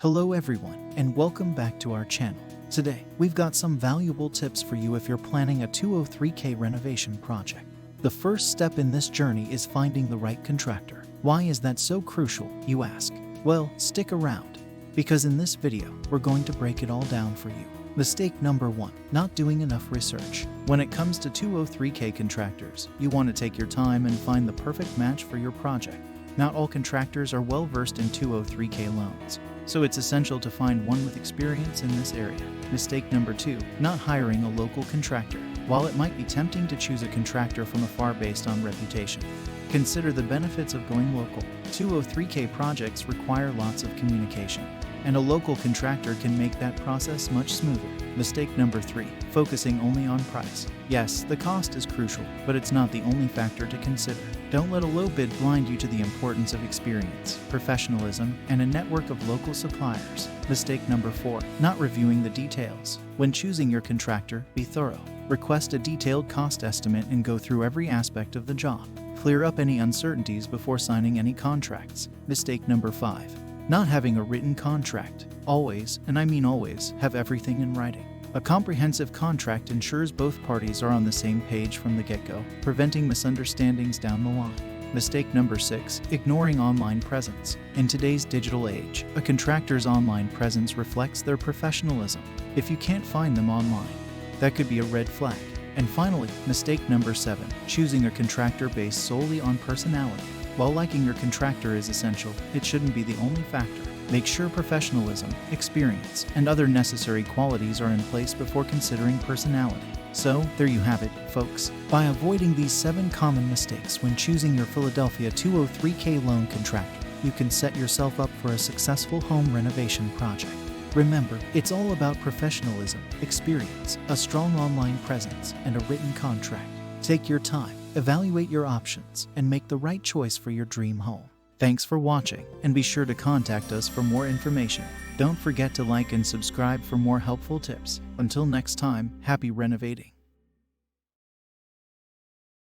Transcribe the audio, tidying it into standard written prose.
Hello everyone, and welcome back to our channel. Today, we've got some valuable tips for you if you're planning a 203K renovation project. The first step in this journey is finding the right contractor. Why is that so crucial, you ask? Well, stick around, because in this video, we're going to break it all down for you. Mistake number 1, not doing enough research. When it comes to 203K contractors, you want to take your time and find the perfect match for your project. Not all contractors are well versed in 203K loans, so it's essential to find one with experience in this area. Mistake number 2, not hiring a local contractor. While it might be tempting to choose a contractor from afar based on reputation, consider the benefits of going local. 203K projects require lots of communication, and a local contractor can make that process much smoother. Mistake number 3, focusing only on price. Yes, the cost is crucial, but it's not the only factor to consider. Don't let a low bid blind you to the importance of experience, professionalism, and a network of local suppliers. Mistake number 4, not reviewing the details. When choosing your contractor, be thorough. Request a detailed cost estimate and go through every aspect of the job. Clear up any uncertainties before signing any contracts. Mistake number 5, not having a written contract. Always, and I mean always, have everything in writing. A comprehensive contract ensures both parties are on the same page from the get-go, preventing misunderstandings down the line. Mistake number 6, ignoring online presence. In today's digital age, a contractor's online presence reflects their professionalism. If you can't find them online, that could be a red flag. And finally, mistake number 7, choosing a contractor based solely on personality. While liking your contractor is essential, it shouldn't be the only factor. Make sure professionalism, experience, and other necessary qualities are in place before considering personality. So, there you have it, folks. By avoiding these 7 common mistakes when choosing your Philadelphia 203K loan contractor, you can set yourself up for a successful home renovation project. Remember, it's all about professionalism, experience, a strong online presence, and a written contract. Take your time, evaluate your options, and make the right choice for your dream home. Thanks for watching, and be sure to contact us for more information. Don't forget to like and subscribe for more helpful tips. Until next time, happy renovating.